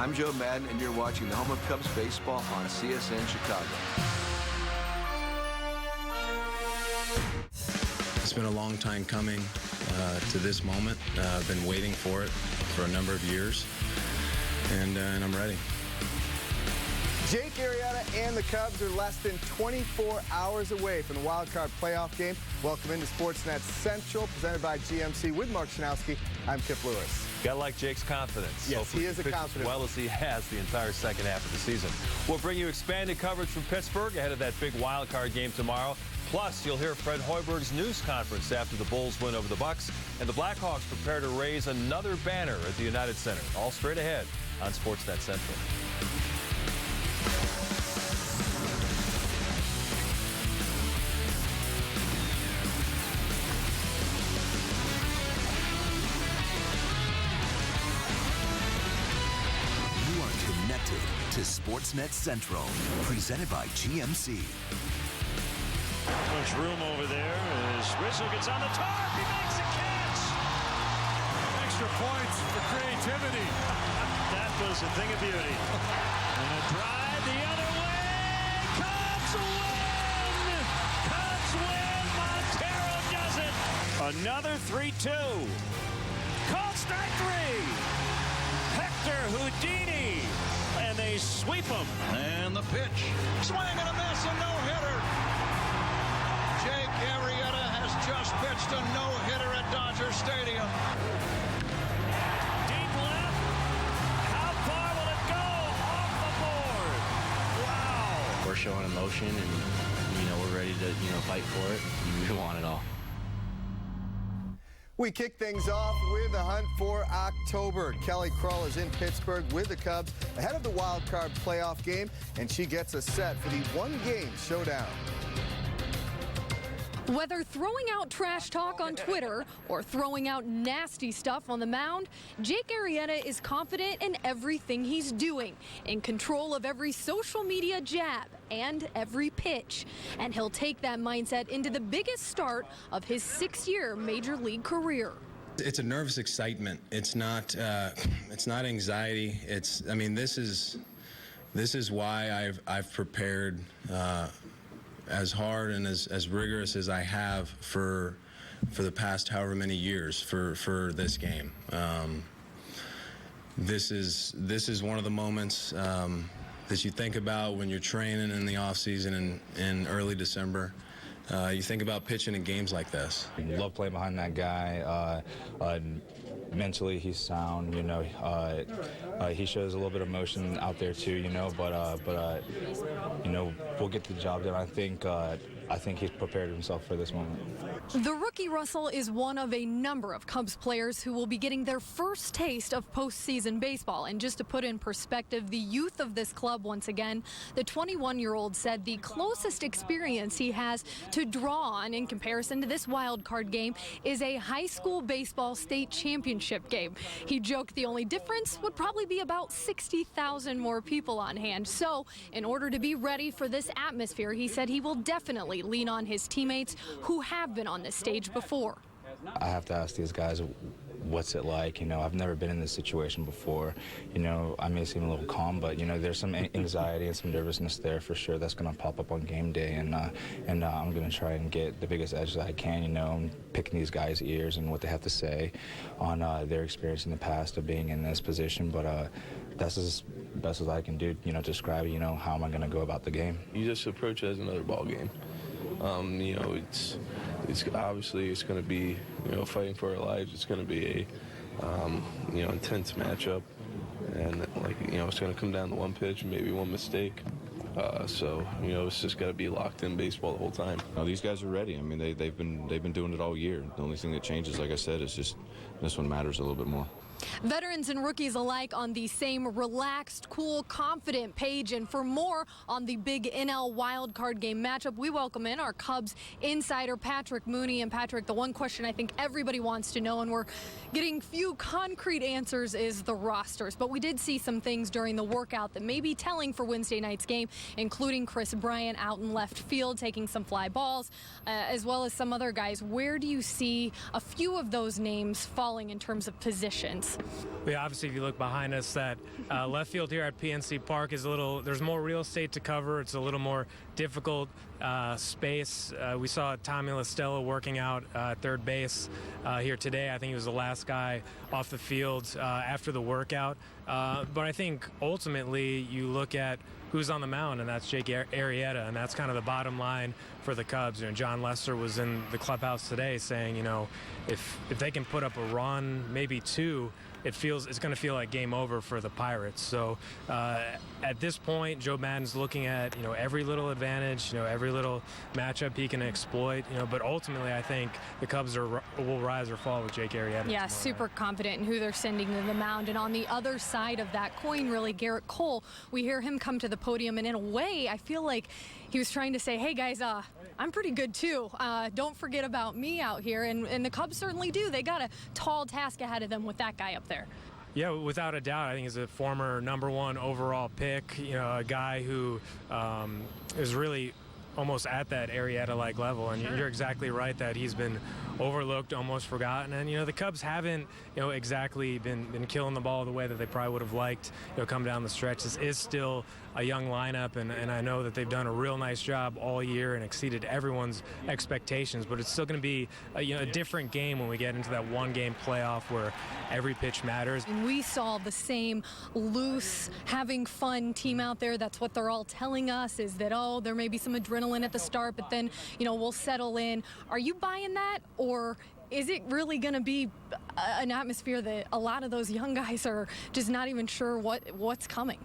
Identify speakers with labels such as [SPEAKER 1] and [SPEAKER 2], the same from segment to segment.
[SPEAKER 1] I'm Joe Madden, and you're watching the home of Cubs baseball on CSN Chicago.
[SPEAKER 2] It's been a long time coming to this moment. I've been waiting for it for a number of years, and I'm ready.
[SPEAKER 3] Jake Arrieta and the Cubs are less than 24 hours away from the wild card playoff game. Welcome into SportsNet Central, presented by GMC with Mark Schanowski. I'm Kip Lewis.
[SPEAKER 4] Gotta like Jake's confidence.
[SPEAKER 3] Yes,
[SPEAKER 4] Hopefully
[SPEAKER 3] he is a confident.
[SPEAKER 4] As well as he has the entire second half of the season. We'll bring you expanded coverage from Pittsburgh ahead of that big wild card game tomorrow. Plus, you'll hear Fred Hoiberg's news conference after the Bulls win over the Bucks, and the Blackhawks prepare to raise another banner at the United Center. All straight ahead on SportsNet Central.
[SPEAKER 5] To SportsNet Central, presented by GMC.
[SPEAKER 6] Much room over there as Rizzo gets on the tarp. He makes a catch.
[SPEAKER 7] Extra points for creativity.
[SPEAKER 6] That was a thing of beauty. And a drive the other way. Cubs win. Cubs win. Montero does it. Another 3-2. Called strike three. Hector Houdini. And they sweep them.
[SPEAKER 8] And the pitch. Swing and a miss, a no-hitter. Jake Arrieta has just pitched a no-hitter at Dodger Stadium.
[SPEAKER 6] Deep left. How far will it go? Off the board. Wow.
[SPEAKER 9] We're showing emotion, and, we're ready to, fight for it. We want it all.
[SPEAKER 3] We kick things off with the hunt for October. Kelly Krull is in Pittsburgh with the Cubs ahead of the wild card playoff game, and she gets us set for the one-game showdown.
[SPEAKER 10] Whether throwing out trash talk on Twitter or throwing out nasty stuff on the mound, Jake Arrieta is confident in everything he's doing, in control of every social media jab and every pitch. And he'll take that mindset into the biggest start of his 6-year major league career.
[SPEAKER 2] It's a nervous excitement. It's not anxiety. This is why I've prepared as hard and as rigorous as I have for the past however many years for this game. This is one of the moments that you think about when you're training in the off season in early December. You think about pitching in games like this.
[SPEAKER 11] I love playing behind that guy. Mentally, he's sound. He shows a little bit of emotion out there too. But we'll get the job done. I think he's prepared himself for this moment.
[SPEAKER 10] The rookie Russell is one of a number of Cubs players who will be getting their first taste of postseason baseball. And just to put in perspective, the youth of this club, once again, the 21-year-old said the closest experience he has to draw on in comparison to this wild card game is a high school baseball state championship game. He joked the only difference would probably be about 60,000 more people on hand. So in order to be ready for this atmosphere, he said he will definitely lean on his teammates who have been on this stage before.
[SPEAKER 11] I have to ask these guys, what's it like? I've never been in this situation before. I may seem a little calm, but there's some anxiety and some nervousness there for sure. That's going to pop up on game day, and I'm going to try and get the biggest edge that I can. Picking these guys' ears and what they have to say on their experience in the past of being in this position. But that's as best as I can do. To describe, how am I going to go about the game?
[SPEAKER 12] You just approach it as another ball game. It's obviously it's going to be fighting for our lives. It's going to be a intense matchup, and it's going to come down to one pitch, maybe one mistake. So it's just got to be locked in baseball the whole time.
[SPEAKER 13] These guys are ready. They've been doing it all year. The only thing that changes, like I said, is just this one matters a little bit more.
[SPEAKER 10] Veterans and rookies alike on the same relaxed, cool, confident page. And for more on the big NL wildcard game matchup, we welcome in our Cubs insider, Patrick Mooney. And Patrick, the one question I think everybody wants to know, and we're getting few concrete answers, is the rosters. But we did see some things during the workout that may be telling for Wednesday night's game, including Chris Bryant out in left field taking some fly balls, as well as some other guys. Where do you see a few of those names falling in terms of positions? Cubs.
[SPEAKER 14] Yeah, obviously, if you look behind us, that left field here at PNC Park is there's more real estate to cover. It's a little more difficult space. We saw Tommy LaStella working out at third base here today. I think he was the last guy off the field after the workout. But I think ultimately you look at who's on the mound, and that's Jake Arrieta, and that's kind of the bottom line for the Cubs. John Lester was in the clubhouse today saying, if they can put up a run, maybe two, it's going to feel like game over for the Pirates. So at this point, Joe Maddon's looking at every little advantage, every little matchup he can exploit. But ultimately, I think the Cubs will rise or fall with Jake Arrieta.
[SPEAKER 10] Yeah, super confident in who they're sending to the mound. And on the other side of that coin, really, Garrett Cole, we hear him come to the podium, and in a way, I feel like he was trying to say, hey guys, I'm pretty good too. Don't forget about me out here. And the Cubs certainly do. They got a tall task ahead of them with that guy up there.
[SPEAKER 14] Yeah, without a doubt. I think he's a former #1 overall pick, a guy who is really almost at that Arrieta-like level. And you're exactly right that he's been overlooked, almost forgotten. And, the Cubs haven't, exactly been killing the ball the way that they probably would have liked, come down the stretch. This is still a young lineup, and I know that they've done a real nice job all year and exceeded everyone's expectations, but it's still going to be a different game when we get into that one-game playoff where every pitch matters.
[SPEAKER 10] And we saw the same loose, having fun team out there. That's what they're all telling us, is that, there may be some adrenaline at the start, but then, we'll settle in. Are you buying that, or is it really going to be an atmosphere that a lot of those young guys are just not even sure what's coming?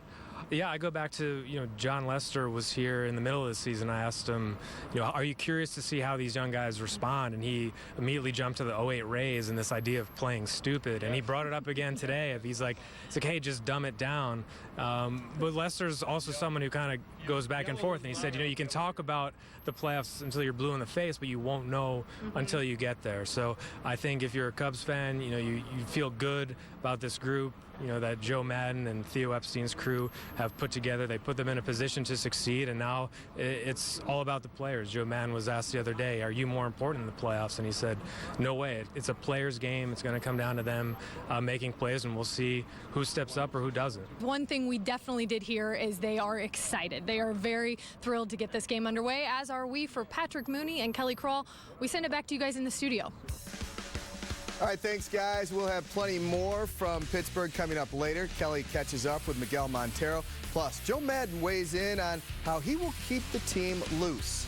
[SPEAKER 14] Yeah, I go back to, John Lester was here in the middle of the season. I asked him, are you curious to see how these young guys respond? And he immediately jumped to the 08 Rays and this idea of playing stupid. And he brought it up again today. He's like, hey, just dumb it down. But Lester's also someone who kind of goes back and forth. And he said, you can talk about the playoffs until you're blue in the face, but you won't know until you get there. So I think if you're a Cubs fan, you feel good about this group, that Joe Maddon and Theo Epstein's crew have put together. They put them in a position to succeed, and now it's all about the players. Joe Maddon was asked the other day, are you more important in the playoffs? And he said, no way. It's a players' game. It's going to come down to them making plays, and we'll see who steps up or who doesn't.
[SPEAKER 10] One thing we definitely did here is they are excited. They are very thrilled to get this game underway, as are we. For Patrick Mooney and Kelly Crawl, we send it back to you guys in the studio.
[SPEAKER 3] All right, thanks, guys. We'll have plenty more from Pittsburgh coming up later. Kelly catches up with Miguel Montero. Plus, Joe Maddon weighs in on how he will keep the team loose.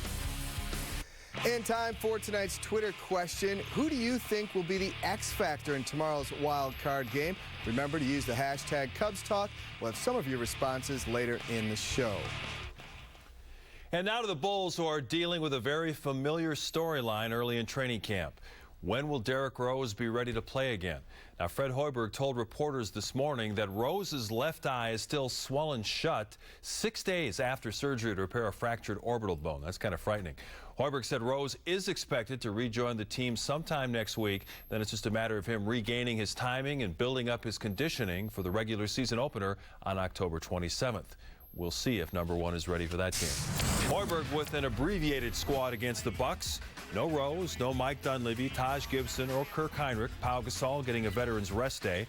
[SPEAKER 3] And time for tonight's Twitter question. Who do you think will be the X factor in tomorrow's wild card game? Remember to use the hashtag CubsTalk. We'll have some of your responses later in the show.
[SPEAKER 4] And now to the Bulls, who are dealing with a very familiar storyline early in training camp. When will Derrick Rose be ready to play again? Now, Fred Hoiberg told reporters this morning that Rose's left eye is still swollen shut 6 days after surgery to repair a fractured orbital bone. That's kind of frightening. Hoiberg said Rose is expected to rejoin the team sometime next week. Then it's just a matter of him regaining his timing and building up his conditioning for the regular season opener on October 27th. We'll see if #1 is ready for that game. Hoiberg with an abbreviated squad against the Bucks. No Rose, no Mike Dunleavy, Taj Gibson, or Kirk Heinrich. Pau Gasol getting a veteran's rest day.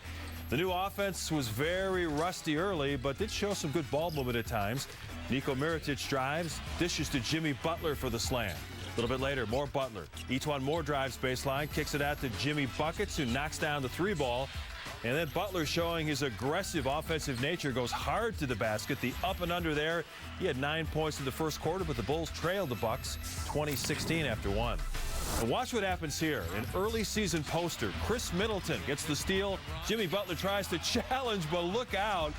[SPEAKER 4] The new offense was very rusty early, but did show some good ball movement at times. Niko Mirotic drives, dishes to Jimmy Butler for the slam. A little bit later, more Butler. Etuan Moore drives baseline, kicks it out to Jimmy Buckets, who knocks down the 3-ball. And then Butler, showing his aggressive offensive nature, goes hard to the basket. The up and under there. He had 9 points in the first quarter, but the Bulls trailed the Bucks 20-16 after one. And watch what happens here. An early season poster. Chris Middleton gets the steal. Jimmy Butler tries to challenge, but look out.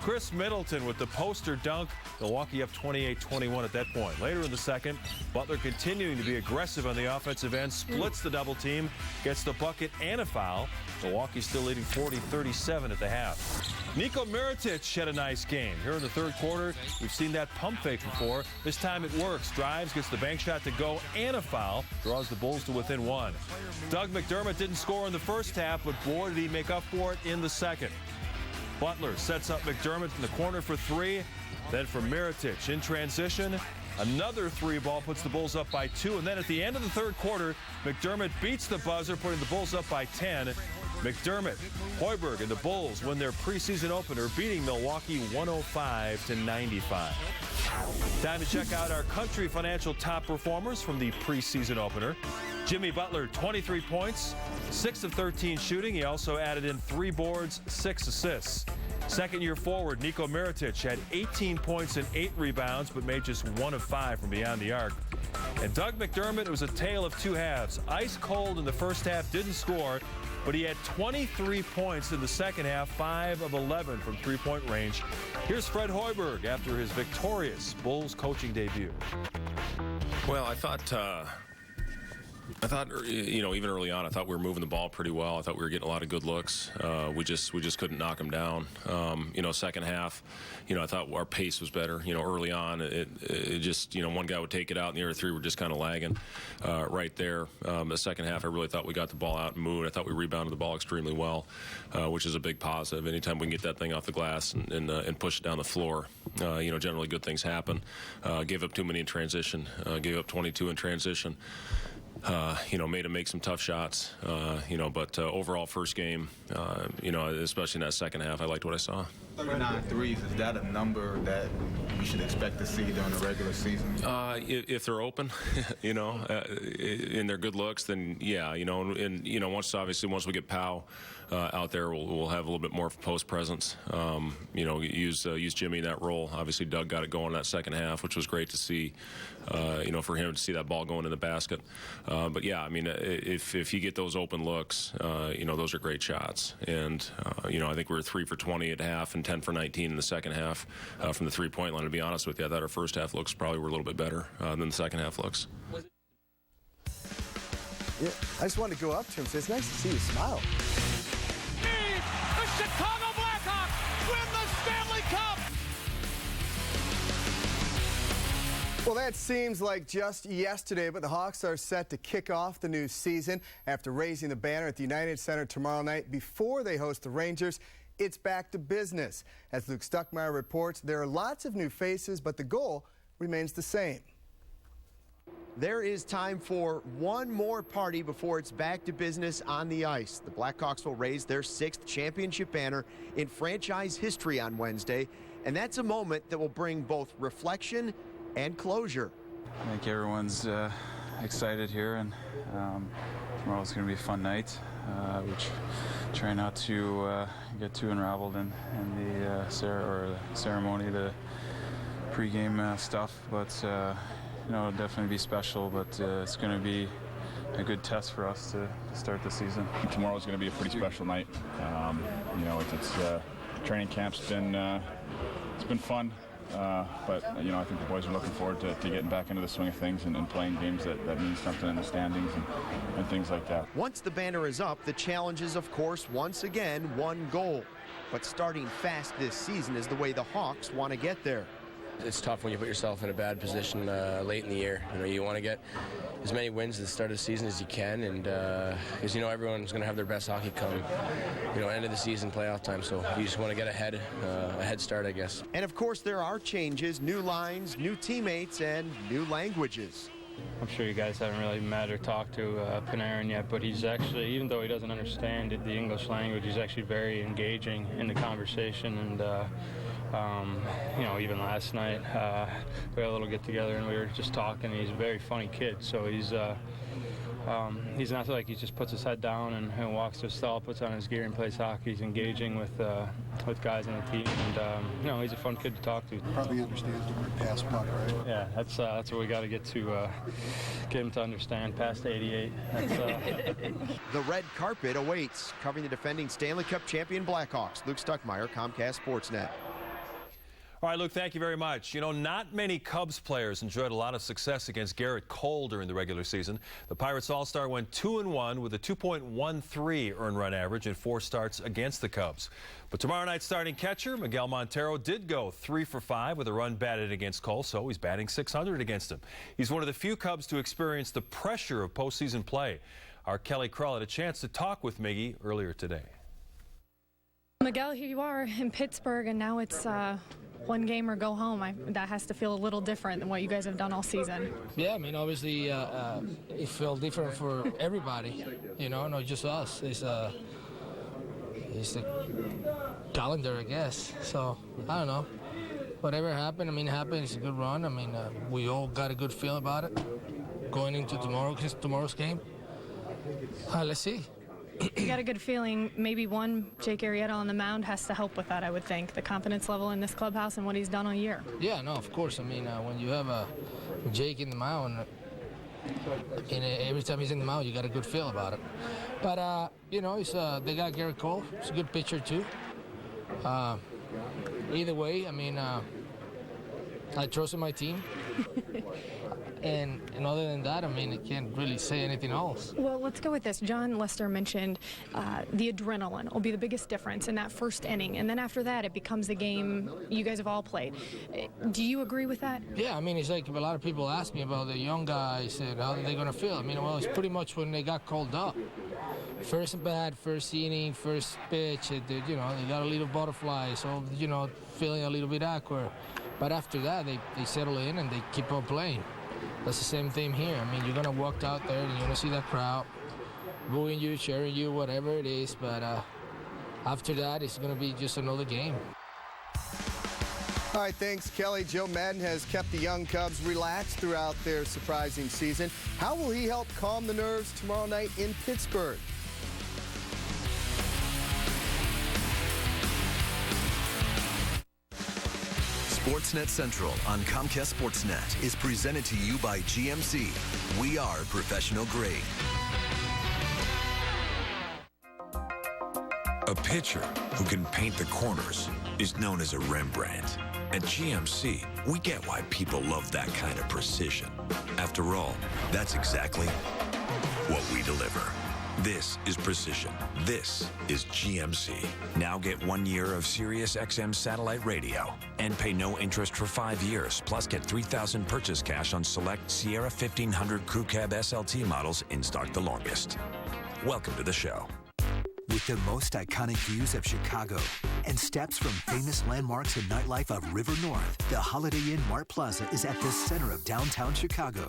[SPEAKER 4] Chris Middleton with the poster dunk. Milwaukee up 28-21 at that point. Later in the second, Butler continuing to be aggressive on the offensive end, splits the double team, gets the bucket and a foul. Milwaukee still leading 40-37 at the half. Niko Mirotic had a nice game. Here in the third quarter, we've seen that pump fake before. This time it works. Drives, gets the bank shot to go and a foul. Draws the Bulls to within one. Doug McDermott didn't score in the first half, but boy, did he make up for it in the second. Butler sets up McDermott in the corner for three. Then for Mirotic in transition. Another 3-ball puts the Bulls up by 2. And then at the end of the third quarter, McDermott beats the buzzer, putting the Bulls up by 10. McDermott, Hoiberg, and the Bulls win their preseason opener, beating Milwaukee 105-95. Time to check out our country financial top performers from the preseason opener. Jimmy Butler, 23 points, 6 of 13 shooting. He also added in 3 boards, 6 assists. Second-year forward Nico Mirotic had 18 points and 8 rebounds, but made just 1 of 5 from beyond the arc. And Doug McDermott, it was a tale of 2 halves. Ice cold in the first half, didn't score, but he had 23 points in the second half, 5 of 11 from three-point range. Here's Fred Hoiberg after his victorious Bulls coaching debut.
[SPEAKER 15] Well, I thought, you know, even early on, I thought we were moving the ball pretty well. I thought we were getting a lot of good looks. We just couldn't knock them down. You know, second half, you know, I thought our pace was better. You know, early on, it just, you know, one guy would take it out, and the other 3 were just kind of lagging right there. The second half, I really thought we got the ball out and moved. I thought we rebounded the ball extremely well, which is a big positive. Anytime we can get that thing off the glass and push it down the floor, you know, generally good things happen. Gave up too many in transition. Gave up 22 in transition. You know, made him make some tough shots, you know, but overall first game, you know, especially in that second half, I liked what I saw.
[SPEAKER 16] 39 threes, is that a number that we should expect to see during the regular season?
[SPEAKER 15] If they're open, you know, and they're good looks, then yeah, you know, and you know, once we get Powell out there, we'll have a little bit more post presence. You know, use Jimmy in that role. Obviously, Doug got it going in that second half, which was great to see. You know, for him to see that ball going in the basket. But yeah, I mean, if you get those open looks, you know, those are great shots. And you know, I think we were 3 for 20 at half and 10 for 19 in the second half from the three-point line. To be honest with you, I thought our first half looks probably were a little bit better than the second half looks.
[SPEAKER 3] Yeah, I just wanted to go up to him and say, it's nice to see you smile.
[SPEAKER 8] The Chicago Blackhawks win the Stanley Cup!
[SPEAKER 3] Well, that seems like just yesterday, but the Hawks are set to kick off the new season after raising the banner at the United Center tomorrow night before they host the Rangers. It's back to business. As Luke Stuckmeyer reports, there are lots of new faces, but the goal remains the same.
[SPEAKER 17] There is time for one more party before it's back to business on the ice. The Blackhawks will raise their 6th championship banner in franchise history on Wednesday, and that's a moment that will bring both reflection and closure.
[SPEAKER 18] I think everyone's excited here, and tomorrow's going to be a fun night, which try not to get too unraveled in the ceremony, the pregame stuff, but you know, it'll definitely be special, but it's going to be a good test for us to start the season.
[SPEAKER 19] Tomorrow's going to be a pretty special night. You know, training camp's been it's been fun, but you know, I think the boys are looking forward to getting back into the swing of things and playing games that mean something in the standings and things like that.
[SPEAKER 17] Once the banner is up, the challenge is, of course, once again, one goal. But starting fast this season is the way the Hawks want to get there.
[SPEAKER 20] It's tough when you put yourself in a bad position late in the year. You know, you want to get as many wins at the start of the season as you can, and because you know everyone's going to have their best hockey come, you know, end of the season, playoff time. So you just want to get a head start, I guess.
[SPEAKER 17] And of course, there are changes, new lines, new teammates, and new languages.
[SPEAKER 21] I'm sure you guys haven't really met or talked to Panarin yet, but he's actually, even though he doesn't understand the English language, he's actually very engaging in the conversation. And you know, even last night we had a little get-together and we were just talking. He's a very funny kid, so he's not like he just puts his head down and walks to his stall, puts on his gear and plays hockey. He's engaging with guys on the team, and you know, he's a fun kid to talk to.
[SPEAKER 22] Probably understands the word pass puck, right?
[SPEAKER 21] Yeah, that's what we got to get him to understand. Past 88.
[SPEAKER 17] The red carpet awaits. Covering the defending Stanley Cup champion Blackhawks, Luke Stuckmeyer, Comcast SportsNet.
[SPEAKER 4] All right, Luke, thank you very much. You know, not many Cubs players enjoyed a lot of success against Garrett Cole during the regular season. The Pirates All-Star went 2-1 with a 2.13 earned run average in 4 starts against the Cubs. But tomorrow night's starting catcher, Miguel Montero, did go 3 for 5 with a run batted against Cole, so he's batting .600 against him. He's one of the few Cubs to experience the pressure of postseason play. Our Kelly Krull had a chance to talk with Miggy earlier today.
[SPEAKER 10] Miguel, here you are in Pittsburgh, and now it's one game or go home. That has to feel a little different than what you guys have done all season.
[SPEAKER 23] Yeah, I mean, obviously it feels different for everybody, you know, not just us. It's
[SPEAKER 1] it's the calendar, I guess. So, I don't know. Whatever happened, it happened. It's a good run. We all got a good feel about it going into tomorrow's game. Let's see.
[SPEAKER 10] You got a good feeling. Maybe Jake Arrieta on the mound has to help with that, I would think. The confidence level in this clubhouse and what he's done all year.
[SPEAKER 1] Yeah, no, of course. When you have Jake in the mound, and every time he's in the mound, you got a good feel about it. But, they got Garrett Cole. He's a good pitcher, too. Either way, I trust in my team. And other than that, I can't really say anything else.
[SPEAKER 10] Well, let's go with this. John Lester mentioned the adrenaline will be the biggest difference in that first inning. And then after that, it becomes the game you guys have all played. Do you agree with that?
[SPEAKER 1] Yeah, it's like a lot of people ask me about the young guys and how are they going to feel. Well, it's pretty much when they got called up. First bat, first inning, first pitch, they got a little butterfly, so, feeling a little bit awkward. But after that, they settle in and they keep on playing. That's the same thing here. You're going to walk out there and you're going to see that crowd booing you, cheering you, whatever it is. But after that, it's going to be just another game.
[SPEAKER 3] All right, thanks, Kelly. Joe Maddon has kept the young Cubs relaxed throughout their surprising season. How will he help calm the nerves tomorrow night in Pittsburgh?
[SPEAKER 5] SportsNet Central on Comcast SportsNet is presented to you by GMC. We are professional grade.
[SPEAKER 23] A pitcher who can paint the corners is known as a Rembrandt. At GMC, we get why people love that kind of precision. After all, that's exactly what we deliver. This is precision. This is GMC. Now get 1 year of Sirius XM satellite radio and pay no interest for 5 years. Plus get $3,000 purchase cash on select Sierra 1500 Crew Cab SLT models in stock the longest. Welcome to the show.
[SPEAKER 24] With the most iconic views of Chicago and steps from famous landmarks and nightlife of River North, the Holiday Inn Mart Plaza is at the center of downtown Chicago.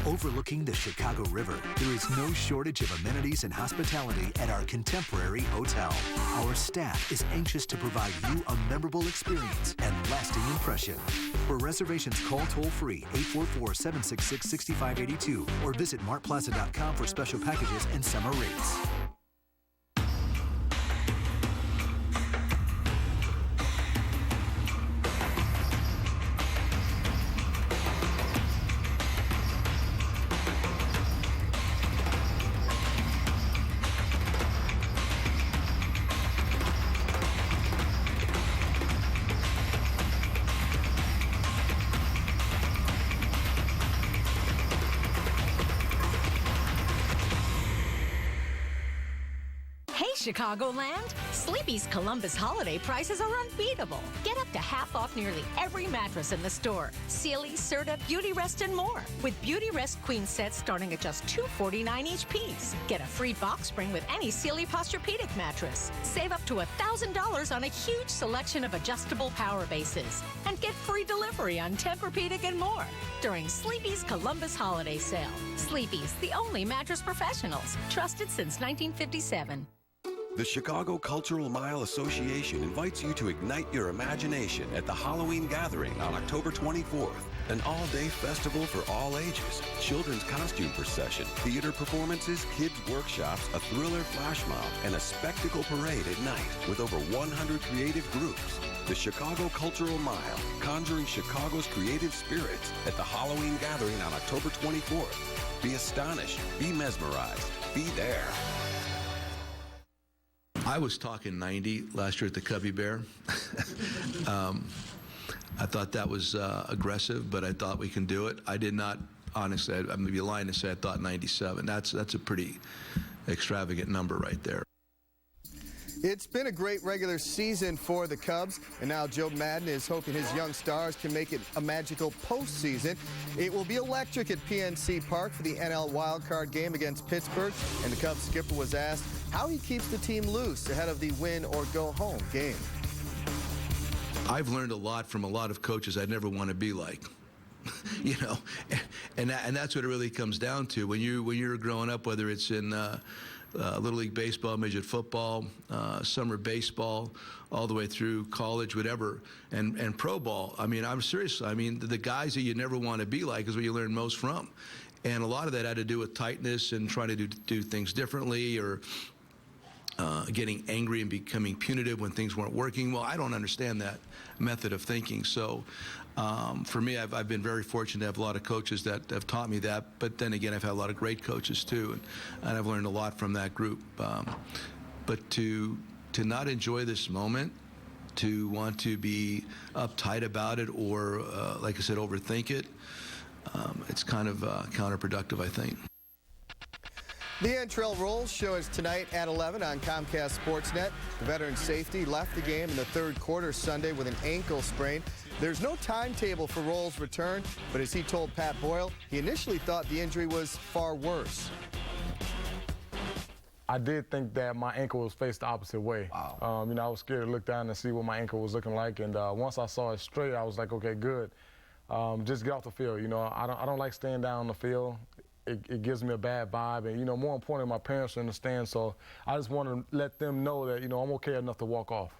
[SPEAKER 24] Overlooking the Chicago River, there is no shortage of amenities and hospitality at our contemporary hotel. Our staff is anxious to provide you a memorable experience and lasting impression. For reservations, call toll-free 844-766-6582 or visit martplaza.com for special packages and summer rates.
[SPEAKER 25] Chicagoland, Sleepy's Columbus holiday prices are unbeatable. Get up to half off nearly every mattress in the store. Sealy, Serta, Beauty Rest, and more. With Beauty Rest queen sets starting at just $249 each piece. Get a free box spring with any Sealy Posturepedic mattress. Save up to $1,000 on a huge selection of adjustable power bases. And get free delivery on Tempur-Pedic and more during Sleepy's Columbus holiday sale. Sleepy's, the only mattress professionals. Trusted since 1957.
[SPEAKER 26] The Chicago Cultural Mile Association invites you to ignite your imagination at the Halloween Gathering on October 24th. An all-day festival for all ages, children's costume procession, theater performances, kids workshops, a thriller flash mob, and a spectacle parade at night with over 100 creative groups. The Chicago Cultural Mile, conjuring Chicago's creative spirits at the Halloween Gathering on October 24th. Be astonished, be mesmerized, be there.
[SPEAKER 27] I was talking 90 last year at the Cubby Bear. I thought that was aggressive, but I thought we can do it. I did not, honestly, I'm going to be lying to say I thought 97. That's a pretty extravagant number right there.
[SPEAKER 3] It's been a great regular season for the Cubs, and now Joe Maddon is hoping his young stars can make it a magical postseason. It will be electric at PNC Park for the NL wildcard game against Pittsburgh, and the Cubs skipper was asked how he keeps the team loose ahead of the win-or-go-home game.
[SPEAKER 27] I've learned a lot from a lot of coaches I'd never want to be like. You know, and that's what it really comes down to when you're growing up, whether it's in Little League Baseball, Major League Football, summer baseball, all the way through college, whatever, and pro ball. I mean, I'm serious. I mean, the guys that you never want to be like is what you learn most from. And a lot of that had to do with tightness and trying to do things differently, or getting angry and becoming punitive when things weren't working. Well, I don't understand that method of thinking. So for me, I've been very fortunate to have a lot of coaches that have taught me that. But then again, I've had a lot of great coaches too, and I've learned a lot from that group. But to not enjoy this moment, to want to be uptight about it, or like I said, overthink it, it's kind of counterproductive, I think.
[SPEAKER 3] The NTRL Rolls show is tonight at 11 on Comcast SportsNet. The veteran safety left the game in the third quarter Sunday with an ankle sprain. There's no timetable for Rolls' return, but as he told Pat Boyle, he initially thought the injury was far worse.
[SPEAKER 2] I did think that my ankle was faced the opposite way. Wow. You know, I was scared to look down and see what my ankle was looking like, and once I saw it straight, I was like, okay, good. Just get off the field. You know, I don't like staying down on the field. It gives me a bad vibe, and, you know, more importantly, my parents understand, so I just want to let them know that, you know, I'm okay enough to walk off.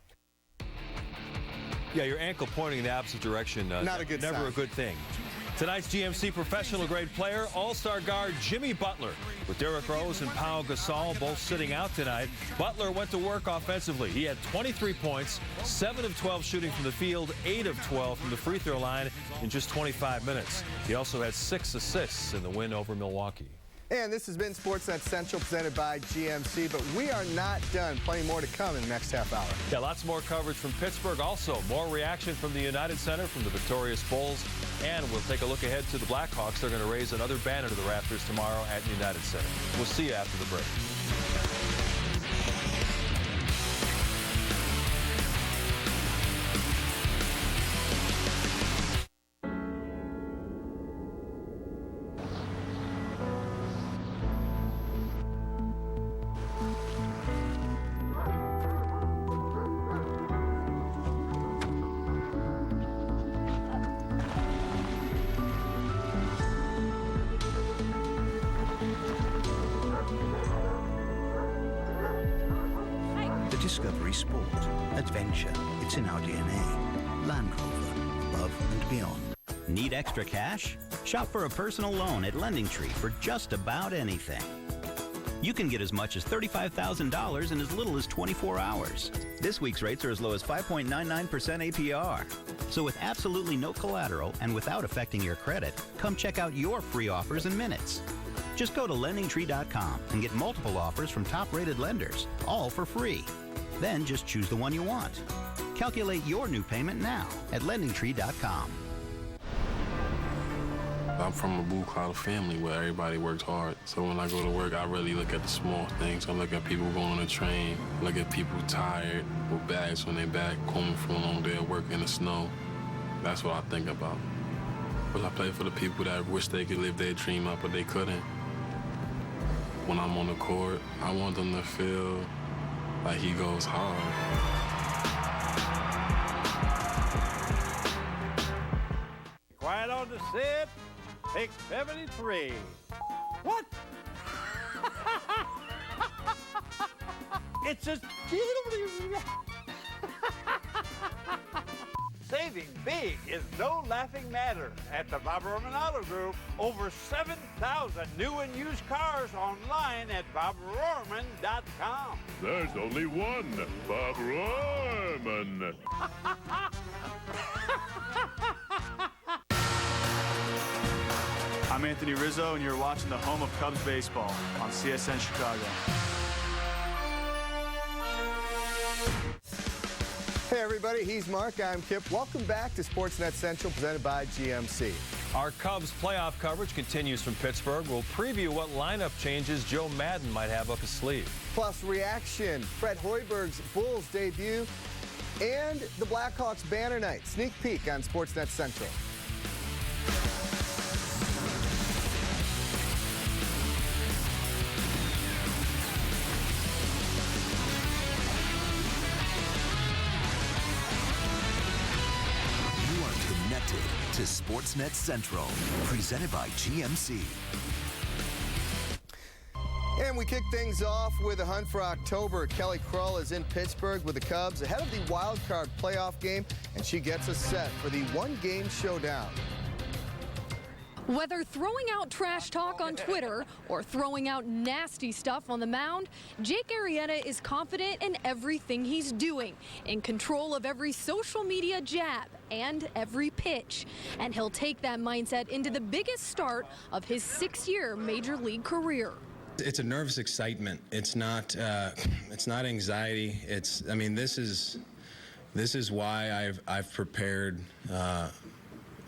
[SPEAKER 4] Yeah, your ankle pointing in the opposite direction,
[SPEAKER 3] not a good
[SPEAKER 4] never
[SPEAKER 3] sign.
[SPEAKER 4] a good thing. Tonight's GMC professional grade player, all-star guard Jimmy Butler. With Derrick Rose and Pau Gasol both sitting out tonight, Butler went to work offensively. He had 23 points, 7 of 12 shooting from the field, 8 of 12 from the free throw line in just 25 minutes. He also had 6 assists in the win over Milwaukee.
[SPEAKER 3] And this has been SportsNet Central presented by GMC, but we are not done. Plenty more to come in the next half hour.
[SPEAKER 4] Yeah, lots more coverage from Pittsburgh. Also, more reaction from the United Center from the victorious Bulls. And we'll take a look ahead to the Blackhawks. They're going to raise another banner to the rafters tomorrow at United Center. We'll see you after the break.
[SPEAKER 6] Discovery Sport. Adventure. It's in our DNA. Land Rover. Above and beyond.
[SPEAKER 7] Need extra cash? Shop for a personal loan at LendingTree for just about anything. You can get as much as $35,000 in as little as 24 hours. This week's rates are as low as 5.99% APR. So with absolutely no collateral and without affecting your credit, come check out your free offers in minutes. Just go to LendingTree.com and get multiple offers from top-rated lenders, all for free. Then just choose the one you want. Calculate your new payment now at LendingTree.com.
[SPEAKER 9] I'm from a blue-collar family where everybody works hard. So when I go to work, I really look at the small things. I look at people going on the train, look at people tired with bags on their back, coming from a long day of work in the snow. That's what I think about. But I play for the people that wish they could live their dream out, but they couldn't. When I'm on the court, I want them to feel like he goes hard.
[SPEAKER 11] Quiet on the set. Take 73. What? It's a Saving big is no laughing matter at the Bob Roman Auto Group. Over 7,000 new and used cars online at BobRorman.com.
[SPEAKER 12] There's only one Bob Roman.
[SPEAKER 13] I'm Anthony Rizzo, and you're watching the home of Cubs baseball on CSN Chicago.
[SPEAKER 3] Hey everybody, he's Mark, I'm Kip. Welcome back to SportsNet Central presented by GMC.
[SPEAKER 4] Our Cubs playoff coverage continues from Pittsburgh. We'll preview what lineup changes Joe Madden might have up his sleeve.
[SPEAKER 3] Plus reaction, Fred Hoiberg's Bulls debut, and the Blackhawks banner night. Sneak peek on SportsNet Central.
[SPEAKER 24] To SportsNet Central, presented by GMC.
[SPEAKER 3] And we kick things off with a hunt for October. Kelly Krull is in Pittsburgh with the Cubs ahead of the wild card playoff game, and she gets us set for the one-game showdown.
[SPEAKER 10] Whether throwing out trash talk on Twitter or throwing out nasty stuff on the mound, Jake Arrieta is confident in everything he's doing, in control of every social media jab and every pitch. And he'll take that mindset into the biggest start of his 6-year major league career.
[SPEAKER 8] It's a nervous excitement. It's not anxiety. I mean, this is why I've prepared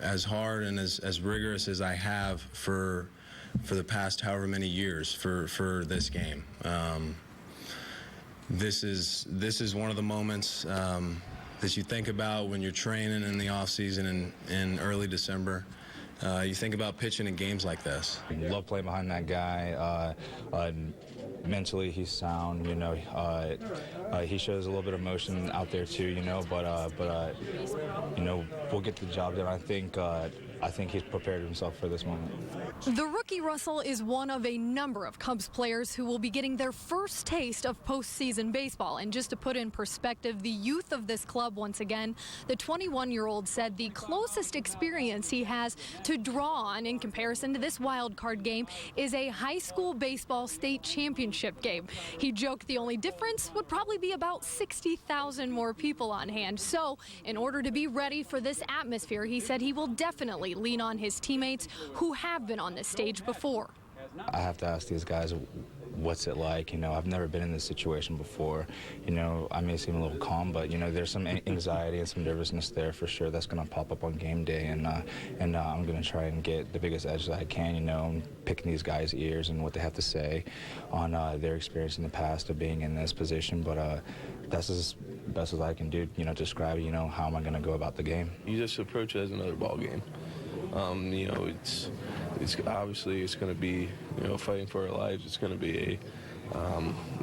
[SPEAKER 8] as hard and as rigorous as I have for the past however many years for this game. This is one of the moments that you think about when you're training in the off season in early December. You think about pitching in games like this.
[SPEAKER 14] I love playing behind that guy. Mentally, he's sound. You know, he shows a little bit of emotion out there too. You know, but you know, we'll get the job done. I think he's prepared himself for this moment.
[SPEAKER 10] The rookie Russell is one of a number of Cubs players who will be getting their first taste of postseason baseball. And just to put in perspective the youth of this club once again, the 21-year-old said the closest experience he has to draw on in comparison to this wild card game is a high school baseball state championship game. He joked the only difference would probably be about 60,000 more people on hand. So in order to be ready for this atmosphere, he said he will definitely lean on his teammates who have been on this stage before.
[SPEAKER 14] I have to ask these guys, what's it like? You know, I've never been in this situation before. You know, I may seem a little calm, but, you know, there's some anxiety and some nervousness there for sure that's going to pop up on game day. And I'm going to try and get the biggest edge that I can, you know, picking these guys' ears and what they have to say on their experience in the past of being in this position. But that's as best as I can do, you know, describe, you know, how am I going to go about the game.
[SPEAKER 15] You just approach it as another ball game. You know, it's obviously it's going to be, you know, fighting for our lives. It's going to be a,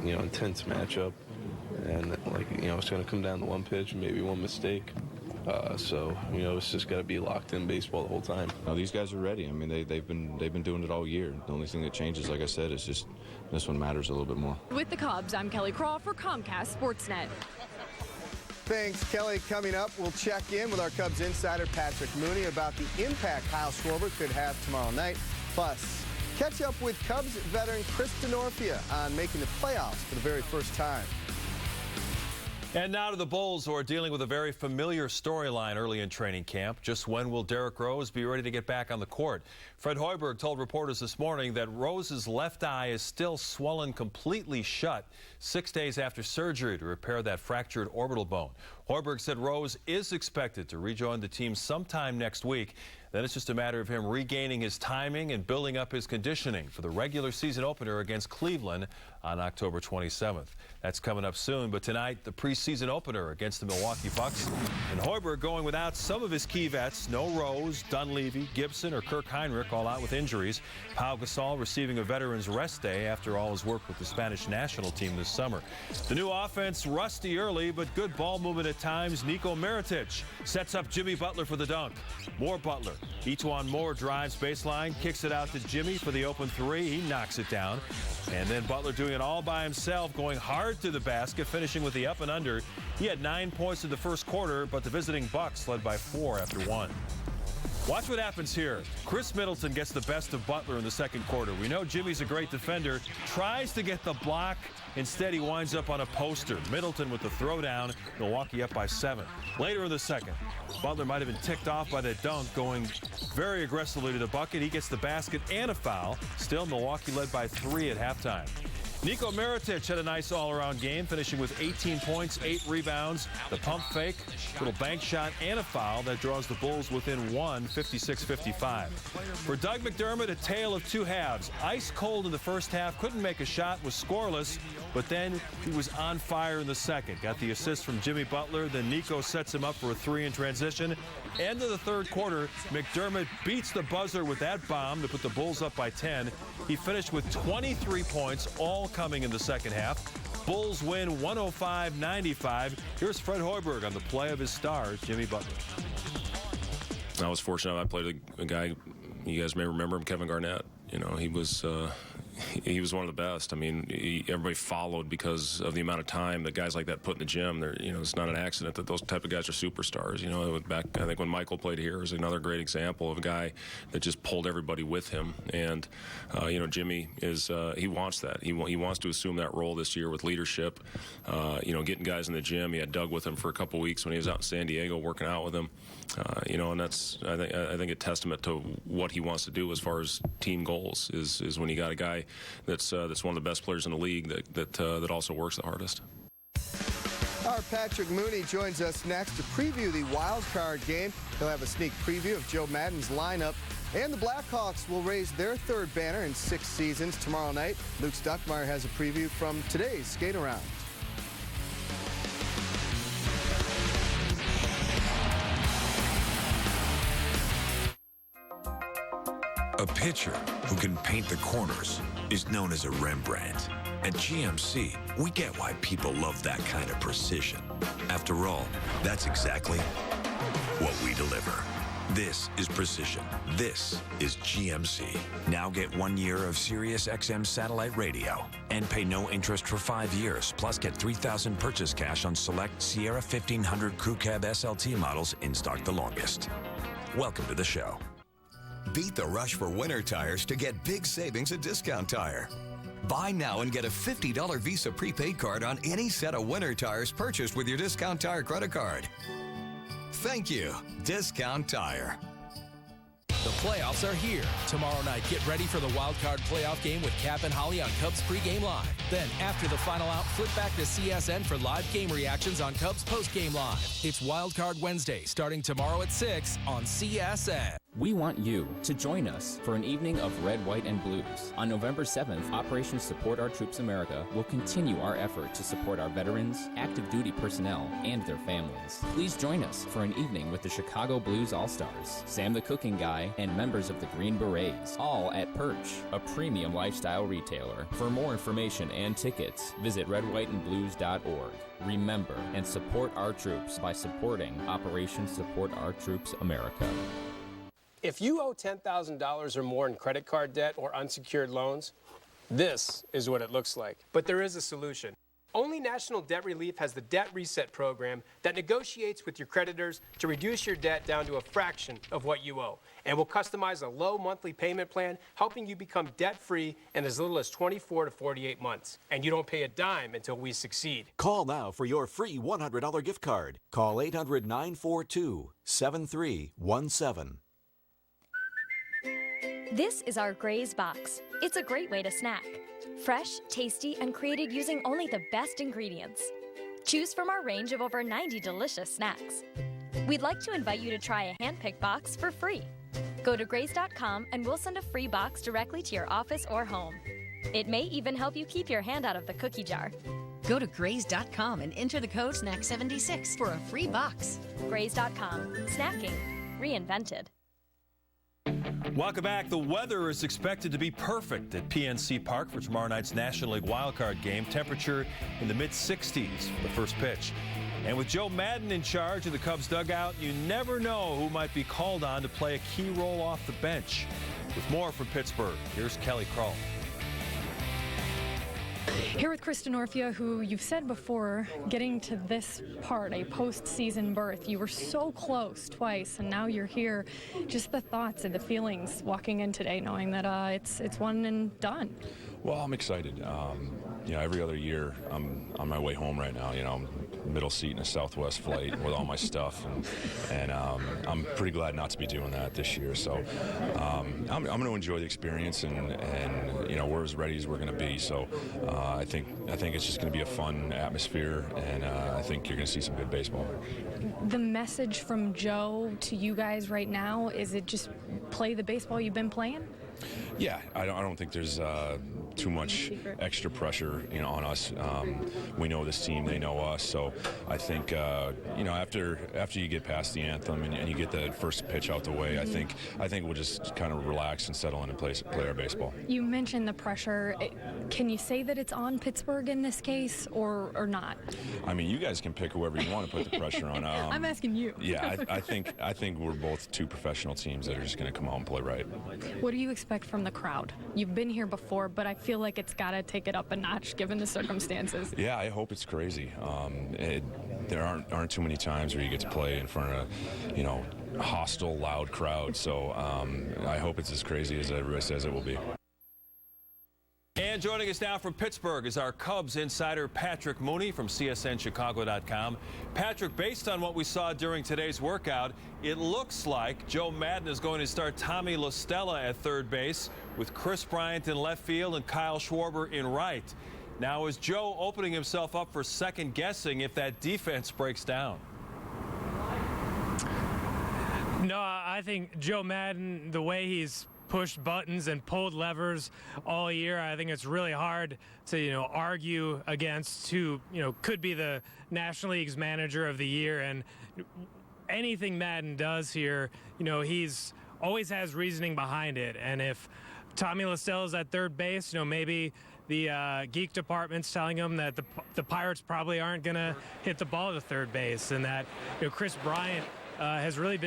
[SPEAKER 15] you know, intense matchup, and like, you know, it's going to come down to one pitch, maybe one mistake. So, you know, it's just got to be locked in baseball the whole time.
[SPEAKER 16] No, these guys are ready. I mean, they've been doing it all year. The only thing that changes, like I said, is just this one matters a little bit more.
[SPEAKER 10] With the Cubs, I'm Kelly Krull for Comcast SportsNet.
[SPEAKER 3] Thanks, Kelly. Coming up, we'll check in with our Cubs insider Patrick Mooney about the impact Kyle Schwarber could have tomorrow night. Plus, catch up with Cubs veteran Chris Denorfia on making the playoffs for the very first time.
[SPEAKER 4] And now to the Bulls, who are dealing with a very familiar storyline early in training camp. Just when will Derrick Rose be ready to get back on the court? Fred Hoiberg told reporters this morning that Rose's left eye is still swollen completely shut 6 days after surgery to repair that fractured orbital bone. Hoiberg said Rose is expected to rejoin the team sometime next week. Then it's just a matter of him regaining his timing and building up his conditioning for the regular season opener against Cleveland on October 27th. That's coming up soon, but tonight the preseason opener against the Milwaukee Bucks. And Hoiberg going without some of his key vets. No Rose, Dunleavy, Gibson, or Kirk Heinrich, all out with injuries. Pau Gasol receiving a veteran's rest day after all his work with the Spanish national team this summer. The new offense rusty early, but good ball movement at times. Nico Mirotic sets up Jimmy Butler for the dunk. More Butler. Etuan Moore drives baseline, kicks it out to Jimmy for the open three. He knocks it down. And then Butler doing it all by himself, going hard to the basket, finishing with the up and under. He had 9 points in the first quarter, but the visiting Bucks led by 4 after 1. Watch what happens here. Chris Middleton gets the best of Butler in the second quarter. We know Jimmy's a great defender, tries to get the block. Instead, he winds up on a poster. Middleton with the throwdown. Milwaukee up by 7. Later in the second, Butler might have been ticked off by that dunk, going very aggressively to the bucket. He gets the basket and a foul. Still, Milwaukee led by 3 at halftime. Nico Mirotic had a nice all-around game, finishing with 18 points, 8 rebounds, the pump fake, little bank shot, and a foul that draws the Bulls within 1, 56-55. For Doug McDermott, a tale of two halves. Ice cold in the first half, couldn't make a shot, was scoreless, but then he was on fire in the second. Got the assist from Jimmy Butler, then Nico sets him up for a 3 in transition. End of the third quarter, McDermott beats the buzzer with that bomb to put the Bulls up by 10. He finished with 23 points, all coming in the second half. Bulls win 105-95. Here's Fred Hoiberg on the play of his stars, Jimmy Butler.
[SPEAKER 18] I was fortunate. I played a guy, you guys may remember him, Kevin Garnett. You know, he was
[SPEAKER 1] he was one of the best. I mean, everybody followed because of the amount of time that guys like that put in the gym. It's not an accident that those type of guys are superstars. Back, I think when Michael played here is another great example of a guy that just pulled everybody with him. And Jimmy is he wants that. He wants to assume that role this year with leadership. Getting guys in the gym. He had Doug with him for a couple weeks when he was out in San Diego working out with him. And that's I think a testament to what he wants to do as far as team goals is when you got a guy that's one of the best players in the league that also works the hardest.
[SPEAKER 3] Our Patrick Mooney joins us next to preview the wild card game. He'll have a sneak preview of Joe Madden's lineup. And the Blackhawks will raise their third banner in 6 seasons tomorrow night. Luke Stuckmeyer has a preview from today's skate-around.
[SPEAKER 23] A pitcher who can paint the corners is known as a Rembrandt. At GMC, we get why people love that kind of precision. After all, that's exactly what we deliver. This is precision. This is GMC. Now get 1 year of Sirius XM satellite radio and pay no interest for 5 years. Plus get $3,000 purchase cash on select Sierra 1500 Crew Cab SLT models in stock the longest. Welcome to the show.
[SPEAKER 17] Beat the rush for winter tires to get big savings at Discount Tire. Buy now and get a $50 Visa prepaid card on any set of winter tires purchased with your Discount Tire credit card. Thank you, Discount Tire.
[SPEAKER 18] The playoffs are here. Tomorrow night, get ready for the Wild Card playoff game with Cap and Holly on Cubs pregame live. Then, after the final out, flip back to CSN for live game reactions on Cubs postgame live. It's Wild Card Wednesday, starting tomorrow at 6 on CSN.
[SPEAKER 19] We want you to join us for an evening of Red, White, and Blues. On November 7th, Operation Support Our Troops America will continue our effort to support our veterans, active duty personnel, and their families. Please join us for an evening with the Chicago Blues All-Stars, Sam the Cooking Guy, and members of the Green Berets, all at Perch, a premium lifestyle retailer. For more information and tickets, visit redwhiteandblues.org. Remember and support our troops by supporting Operation Support Our Troops America.
[SPEAKER 20] If you owe $10,000 or more in credit card debt or unsecured loans, this is what it looks like. But there is a solution. Only National Debt Relief has the Debt Reset program that negotiates with your creditors to reduce your debt down to a fraction of what you owe, and will customize a low monthly payment plan, helping you become debt-free in as little as 24 to 48 months. And you don't pay a dime until we succeed.
[SPEAKER 21] Call now for your free $100 gift card. Call 800-942-7317.
[SPEAKER 22] This is our Gray's Box. It's a great way to snack. Fresh, tasty, and created using only the best ingredients. Choose from our range of over 90 delicious snacks. We'd like to invite you to try a hand-picked box for free. Go to grays.com and we'll send a free box directly to your office or home. It may even help you keep your hand out of the cookie jar.
[SPEAKER 28] Go to grays.com and enter the code SNACK76 for a free box.
[SPEAKER 22] Grays.com. Snacking. Reinvented.
[SPEAKER 4] Welcome back. The weather is expected to be perfect at PNC Park for tomorrow night's National League wildcard game. Temperature in the mid-60s for the first pitch. And with Joe Madden in charge of the Cubs dugout, you never know who might be called on to play a key role off the bench. With more from Pittsburgh, here's Kelly Krull.
[SPEAKER 10] Here with Kristen Orfia, who you've said before, getting to this part, a postseason berth, you were so close twice, and now you're here. Just the thoughts and the feelings walking in today, knowing that it's one and done.
[SPEAKER 16] Well, I'm excited. Every other year I'm on my way home right now. I'm middle seat in a Southwest flight with all my stuff, and I'm pretty glad not to be doing that this year. So I'm going to enjoy the experience, and we're as ready as we're going to be. So I think it's just going to be a fun atmosphere, and I think you're going to see some good baseball.
[SPEAKER 10] The message from Joe to you guys right now, is it just play the baseball you've been playing?
[SPEAKER 16] Yeah, I don't think there's too much extra pressure, on us. We know this team; they know us. So I think, after you get past the anthem and you get the first pitch out the way, I think we'll just kind of relax and settle in and play our baseball.
[SPEAKER 10] You mentioned the pressure. Can you say that it's on Pittsburgh in this case, or not?
[SPEAKER 16] I mean, you guys can pick whoever you want to put the pressure on.
[SPEAKER 10] I'm asking you.
[SPEAKER 16] Yeah, I think we're both two professional teams that are just going to come out and play right.
[SPEAKER 10] What do you expect from the crowd? You've been here before, but I feel like it's got to take it up a notch given the circumstances.
[SPEAKER 16] Yeah, I hope it's crazy. There aren't too many times where you get to play in front of, a hostile, loud crowd. So I hope it's as crazy as everybody says it will be.
[SPEAKER 4] And joining us now from Pittsburgh is our Cubs insider Patrick Mooney from CSNChicago.com. Patrick, based on what we saw during today's workout, it looks like Joe Maddon is going to start Tommy La Stella at third base with Chris Bryant in left field and Kyle Schwarber in right. Now, is Joe opening himself up for second guessing if that defense breaks down?
[SPEAKER 20] No, I think Joe Maddon, the way he's pushed buttons and pulled levers all year, I think it's really hard to argue against who could be the National League's manager of the year. And anything Maddon does here, he's always has reasoning behind it. And if Tommy La Stella's at third base, maybe the geek department's telling him that the Pirates probably aren't going to hit the ball to third base, and that Chris Bryant has really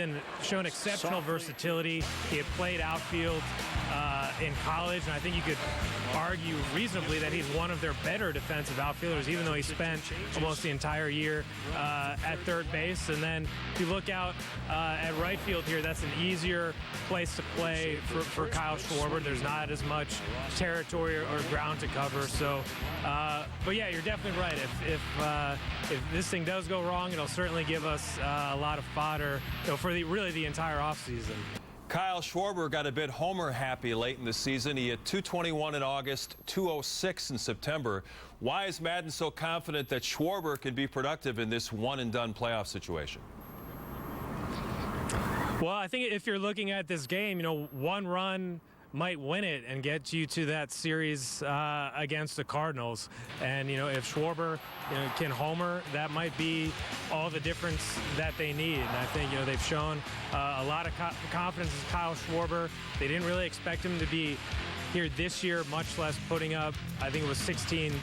[SPEAKER 20] shown exceptional versatility. He had played outfield in college, and I think you could argue reasonably that he's one of their better defensive outfielders, even though he spent almost the entire year at third base. And then if you look out at right field here, that's an easier place to play for Kyle Schwarber. There's not as much territory or ground to cover. So, but yeah, you're definitely right. If this thing does go wrong, it'll certainly give us a lot of fodder for really the entire offseason.
[SPEAKER 4] Kyle Schwarber got a bit homer happy late in the season. He hit .221 in August, .206 in September. Why is Maddon so confident that Schwarber can be productive in this one-and-done playoff situation?
[SPEAKER 20] Well, I think if you're looking at this game, one run might win it and get you to that series against the Cardinals. And, if Schwarber can homer, that might be all the difference that they need. And I think, they've shown a lot of confidence in Kyle Schwarber. They didn't really expect him to be here this year, much less putting up, I think it was 16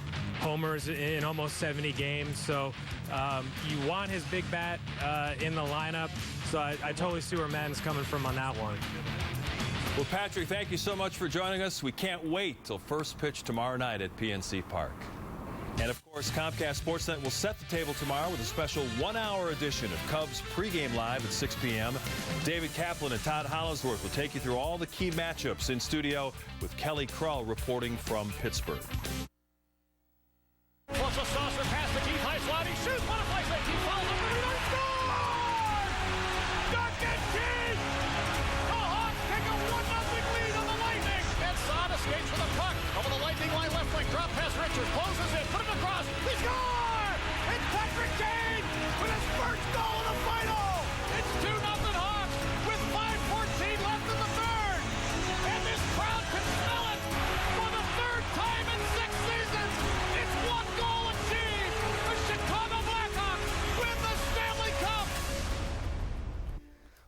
[SPEAKER 20] homers in almost 70 games. So you want his big bat in the lineup. So I totally see where Maddon's coming from on that one.
[SPEAKER 4] Well, Patrick, thank you so much for joining us. We can't wait till first pitch tomorrow night at PNC Park. And, of course, Comcast SportsNet will set the table tomorrow with a special one-hour edition of Cubs pregame live at 6 p.m. David Kaplan and Todd Hollisworth will take you through all the key matchups in studio with Kelly Krull reporting from Pittsburgh.
[SPEAKER 2] Plus a saucer past the deep high sliding shoot. Butterfly safety. He follows up. Escapes for the puck. Over the lightning line left wing. Drop pass Richards. Closes it. Put him across. He scores! It's Patrick Kane with his first goal in the final. It's 2-0 Hawks with 5:14 left in the third. And this crowd can smell it for the third time in 6 seasons. It's one goal achieved. The Chicago Blackhawks win the Stanley Cup.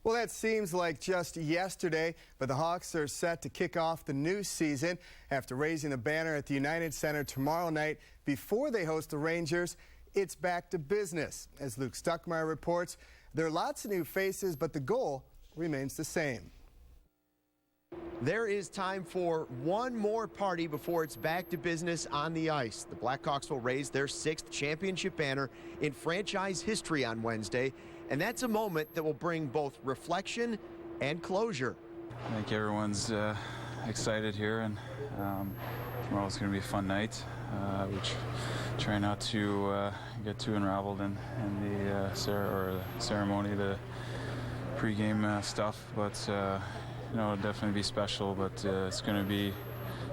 [SPEAKER 3] Well, that seems like just yesterday, but the Hawks are set to kick off the new season after raising the banner at the United Center tomorrow night. Before they host the Rangers, it's back to business. As Luke Stuckmeyer reports, there are lots of new faces, but the goal remains the same.
[SPEAKER 5] There is time for one more party before it's back to business on the ice. The Blackhawks will raise their 6th championship banner in franchise history on Wednesday, and that's a moment that will bring both reflection and closure.
[SPEAKER 6] I think everyone's excited here, and tomorrow's going to be a fun night. We try not to get too unraveled in the ceremony, the pregame stuff, but it'll definitely be special, but it's going to be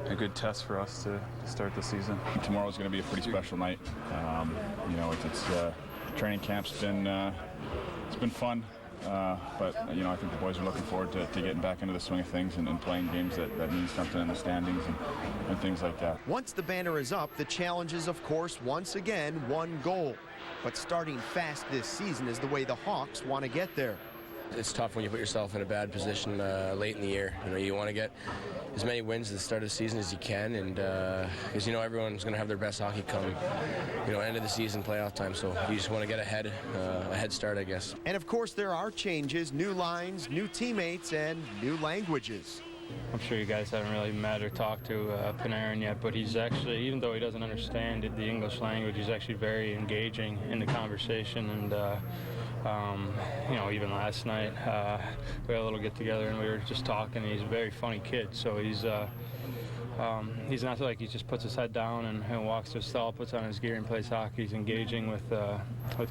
[SPEAKER 6] a good test for us to start the season.
[SPEAKER 7] Tomorrow's going to be a pretty special night. Training camp's been it's been fun, but I think the boys are looking forward to getting back into the swing of things and playing games that mean something in the standings and things like that.
[SPEAKER 5] Once the banner is up, the challenge is, of course, once again, one goal. But starting fast this season is the way the Hawks want to get there.
[SPEAKER 9] It's tough when you put yourself in a bad position late in the year. You want to get as many wins at the start of the season as you can, and because everyone's going to have their best hockey come, end of the season, playoff time. So you just want to get a head start, I guess.
[SPEAKER 5] And of course, there are changes, new lines, new teammates, and new languages.
[SPEAKER 8] I'm sure you guys haven't really met or talked to Panarin yet, but he's actually, even though he doesn't understand the English language, he's actually very engaging in the conversation. And even last night we had a little get-together and we were just talking. He's a very funny kid, so he's not like he just puts his head down and walks to a stall, puts on his gear and plays hockey. He's engaging with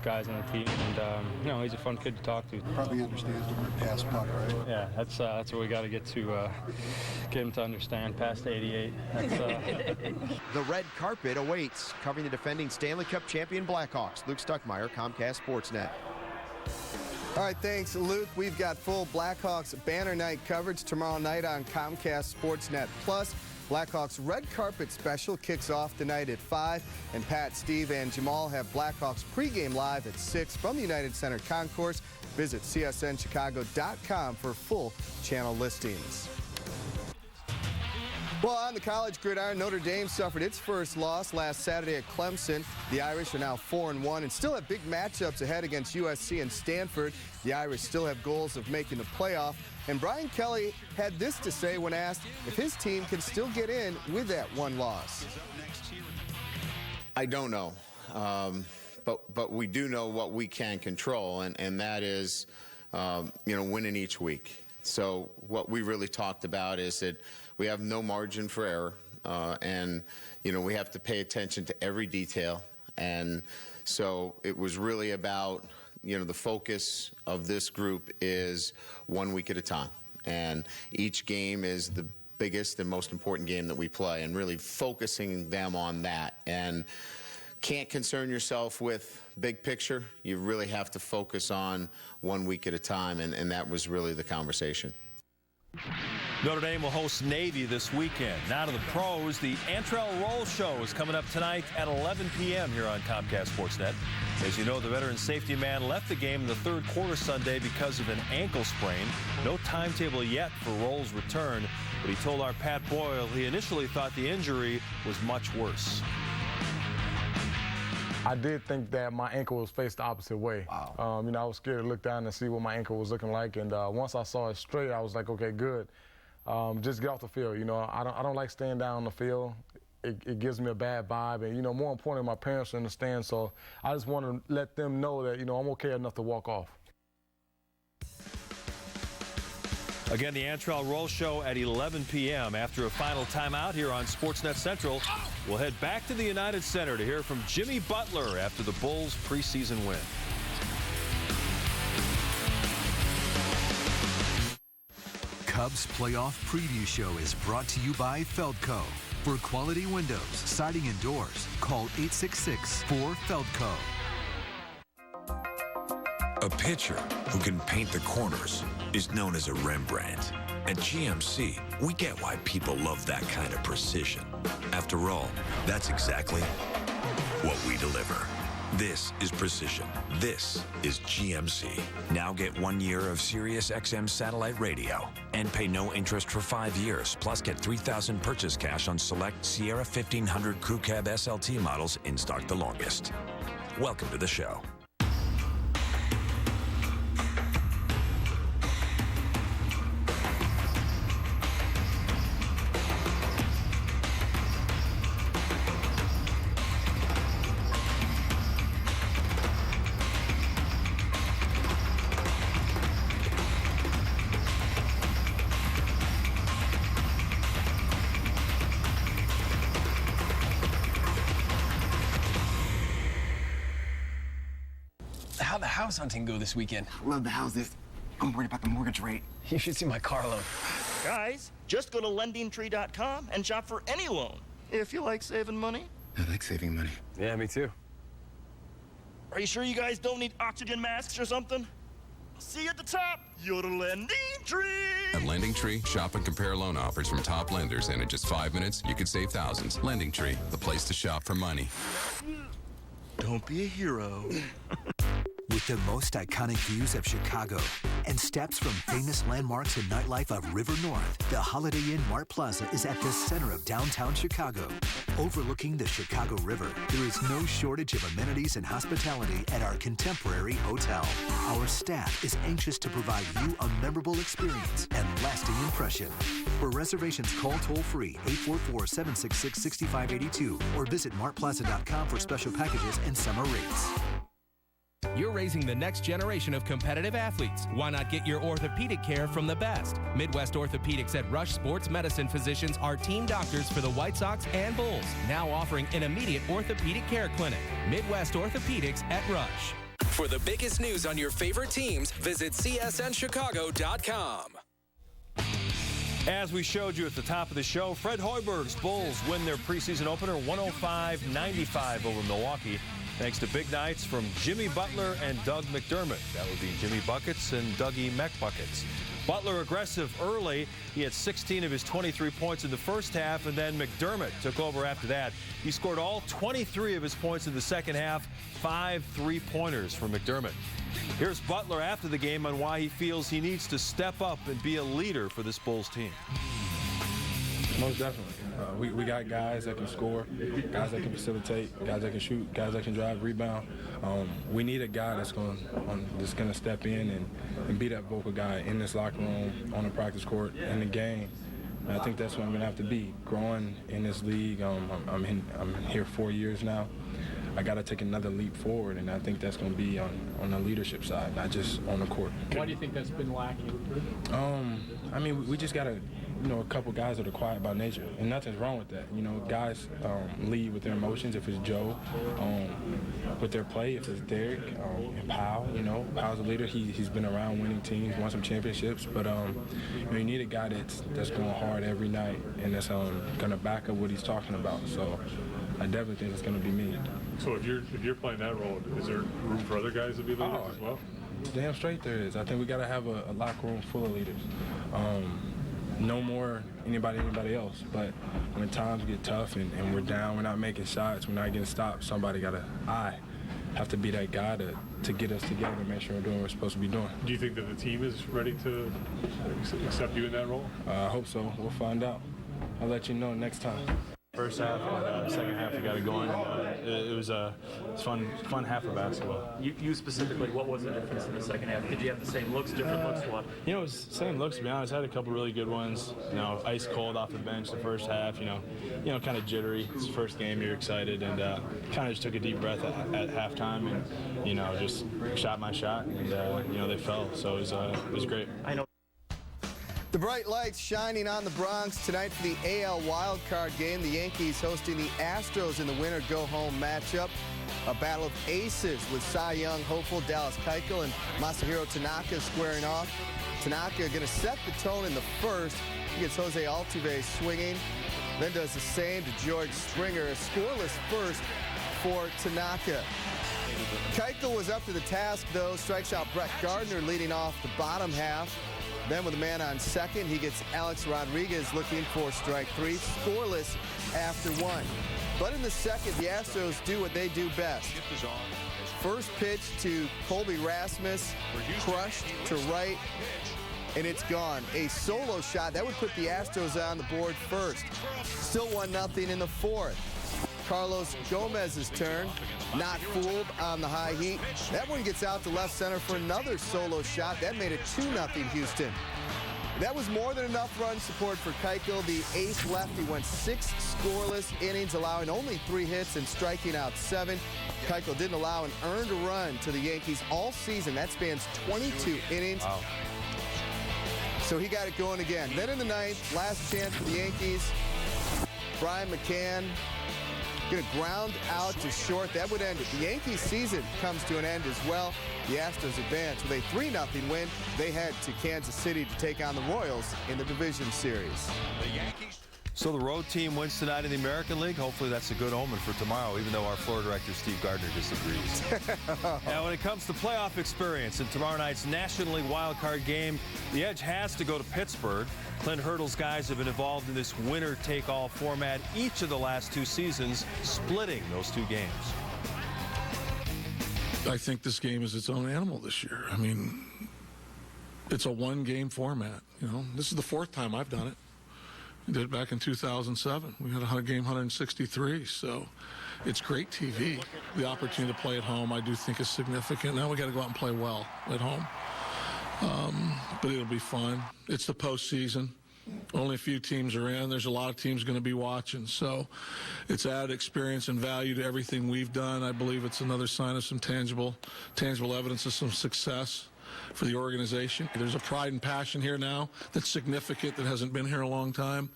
[SPEAKER 8] guys on the team, and he's a fun kid to talk to.
[SPEAKER 11] Probably understands the word pass puck, right?
[SPEAKER 8] Yeah, that's what we got to get him to understand. Past 88.
[SPEAKER 5] The red carpet awaits, covering the defending Stanley Cup champion Blackhawks. Luke Stuckmeyer, Comcast SportsNet.
[SPEAKER 3] All right, thanks, Luke. We've got full Blackhawks banner night coverage tomorrow night on Comcast SportsNet Plus. Blackhawks Red Carpet Special kicks off tonight at 5, and Pat, Steve, and Jamal have Blackhawks pregame live at 6 from the United Center Concourse. Visit csnchicago.com for full channel listings. Well, on the college gridiron, Notre Dame suffered its first loss last Saturday at Clemson. The Irish are now 4-1 and still have big matchups ahead against USC and Stanford. The Irish still have goals of making the playoff. And Brian Kelly had this to say when asked if his team can still get in with that one loss.
[SPEAKER 12] I don't know, but we do know what we can control, and that is, winning each week. So what we really talked about is that we have no margin for error, and we have to pay attention to every detail. And so it was really about, the focus of this group is 1 week at a time, and each game is the biggest and most important game that we play, and really focusing them on that. And can't concern yourself with big picture. You really have to focus on 1 week at a time, and that was really the conversation.
[SPEAKER 4] Notre Dame will host Navy this weekend. Now to the pros. The Antrell Roll Show is coming up tonight at 11 p.m. here on Comcast SportsNet. As you know, the veteran safety man left the game in the third quarter Sunday because of an ankle sprain. No timetable yet for Roll's return, but he told our Pat Boyle he initially thought the injury was much worse.
[SPEAKER 13] I did think that my ankle was faced the opposite way. Wow. I was scared to look down and see what my ankle was looking like, and once I saw it straight, I was like, okay, good. Just get off the field. I don't like staying down on the field. It gives me a bad vibe, and more importantly, my parents understand. So I just want to let them know that I'm okay enough to walk off.
[SPEAKER 4] Again, the Antrell Roll Show at 11 p.m. After a final timeout here on Sportsnet Central, we'll head back to the United Center to hear from Jimmy Butler after the Bulls' preseason win.
[SPEAKER 24] Cubs Playoff Preview Show is brought to you by Feldco. For quality windows, siding, and doors, call 866-4FELDCO.
[SPEAKER 23] A pitcher who can paint the corners is known as a Rembrandt. At GMC, we get why people love that kind of precision. After all, that's exactly what we deliver. This is precision. This is GMC. Now get 1 year of Sirius XM satellite radio and pay no interest for 5 years. Plus get $3,000 purchase cash on select Sierra 1500 Crew Cab SLT models in stock the longest. Welcome to the show.
[SPEAKER 25] How'd the house hunting go this weekend?
[SPEAKER 26] Love the houses. I'm worried about the mortgage rate.
[SPEAKER 25] You should see my car loan.
[SPEAKER 27] Guys, just go to lendingtree.com and shop for any loan if you like saving money.
[SPEAKER 26] I like saving money.
[SPEAKER 25] Yeah, me too.
[SPEAKER 27] Are you sure you guys don't need oxygen masks or something? See you at the top. You're the Lending Tree.
[SPEAKER 29] At Lending Tree, shop and compare loan offers from top lenders, and in just 5 minutes, you could save thousands. Lending Tree, the place to shop for money.
[SPEAKER 27] Don't be a hero.
[SPEAKER 21] With the most iconic views of Chicago and steps from famous landmarks and nightlife of River North, the Holiday Inn Mart Plaza is at the center of downtown Chicago.
[SPEAKER 24] Overlooking the Chicago River, there is no shortage of amenities and hospitality at our contemporary hotel. Our staff is anxious to provide you a memorable experience and lasting impression. For reservations, call toll-free 844-766-6582 or visit martplaza.com for special packages and summer rates.
[SPEAKER 1] You're raising the next generation of competitive athletes. Why not get your orthopedic care from the best? Midwest Orthopedics at Rush Sports Medicine physicians are team doctors for the White Sox and Bulls, now offering an immediate orthopedic care clinic. Midwest Orthopedics at Rush.
[SPEAKER 10] For the biggest news on your favorite teams, visit csnchicago.com.
[SPEAKER 4] As we showed you at the top of the show, Fred Hoiberg's Bulls win their preseason opener 105-95 over Milwaukee. Thanks to big nights from Jimmy Butler and Doug McDermott. That would be Jimmy Buckets and Dougie McBuckets. Butler aggressive early. He had 16 of his 23 points in the first half, and then McDermott took over after that. He scored all 23 of his points in the second half, 5 3-pointers for McDermott. Here's Butler after the game on why he feels he needs to step up and be a leader for this Bulls team.
[SPEAKER 14] Most definitely. We got guys that can score, guys that can facilitate, guys that can shoot, guys that can drive, rebound. We need a guy that's going to step in and be that vocal guy in this locker room, on the practice court, in the game. And I think that's what I'm going to have to be. Growing in this league, I'm here 4 years now. I got to take another leap forward, and I think that's going to be on the leadership side, not just on the court.
[SPEAKER 15] Why do you think that's been lacking?
[SPEAKER 14] I mean, we just got to, a couple guys that are quiet by nature, and nothing's wrong with that. Guys lead with their emotions. If it's Joe, with their play. If it's Derek, and Powell, Powell's a leader. He's been around winning teams, won some championships, but you need a guy that's going hard every night and that's going to back up what he's talking about. So I definitely think it's going to be me.
[SPEAKER 15] So if you're playing that role, is there room for other guys to be leaders as well?
[SPEAKER 14] Damn straight there is. I think we got to have a locker room full of leaders. No more anybody else. But when times get tough and we're down, we're not making shots, we're not getting stopped, I have to be that guy to get us together and make sure we're doing what we're supposed to be doing.
[SPEAKER 15] Do you think that the team is ready to accept you in that role?
[SPEAKER 14] I hope so. We'll find out. I'll let you know next time.
[SPEAKER 17] First half and second half, we got it going. It was a fun half of basketball.
[SPEAKER 18] You specifically, what was the difference in the second half? Did you have the same looks, different looks? What?
[SPEAKER 17] It was same looks, to be honest. I had a couple really good ones. Ice cold off the bench the first half. Kind of jittery. It's the first game, you're excited, and kind of just took a deep breath at halftime, and just shot my shot, and they fell. So it was great.
[SPEAKER 18] I know.
[SPEAKER 3] The bright lights shining on the Bronx tonight for the AL wildcard game. The Yankees hosting the Astros in the winner go-home matchup. A battle of aces with Cy Young hopeful Dallas Keuchel and Masahiro Tanaka squaring off. Tanaka going to set the tone in the first. He gets Jose Altuve swinging. Then does the same to George Springer. A scoreless first for Tanaka. Keuchel was up to the task, though. Strikes out Brett Gardner leading off the bottom half. Then with a man on second, he gets Alex Rodriguez looking for strike three, scoreless after one. But in the second, the Astros do what they do best. First pitch to Colby Rasmus, crushed to right, and it's gone. A solo shot, that would put the Astros on the board first. Still 1-0 in the fourth. Carlos Gomez's turn, not fooled on the high heat. That one gets out to left center for another solo shot. That made it 2-0 Houston. That was more than enough run support for Keuchel. The ace lefty went 6 scoreless innings, allowing only 3 hits and striking out 7. Keuchel didn't allow an earned run to the Yankees all season. That spans 22 innings. Wow. So he got it going again. Then in the ninth, last chance for the Yankees. Brian McCann going to ground out to short. That would end it. The Yankees season comes to an end as well. The Astros advance with a 3-0 win. They head to Kansas City to take on the Royals in the division series.
[SPEAKER 4] So the road team wins tonight in the American League. Hopefully that's a good omen for tomorrow, even though our floor director, Steve Gardner, disagrees. Now, when it comes to playoff experience in tomorrow night's National League wildcard game, the edge has to go to Pittsburgh. Clint Hurdle's guys have been involved in this winner-take-all format each of the last 2 seasons, splitting those 2 games.
[SPEAKER 19] I think this game is its own animal this year. I mean, it's a 1-game format. This is the 4th time I've done it. We did it back in 2007. We had a game 163, so it's great TV. The opportunity to play at home, I do think, is significant. Now we got to go out and play well at home. But it'll be fun. It's the postseason. Only a few teams are in. There's a lot of teams going to be watching. So it's added experience and value to everything we've done. I believe it's another sign of some tangible evidence of some success for the organization. There's a pride and passion here now that's significant, that hasn't been here a long time.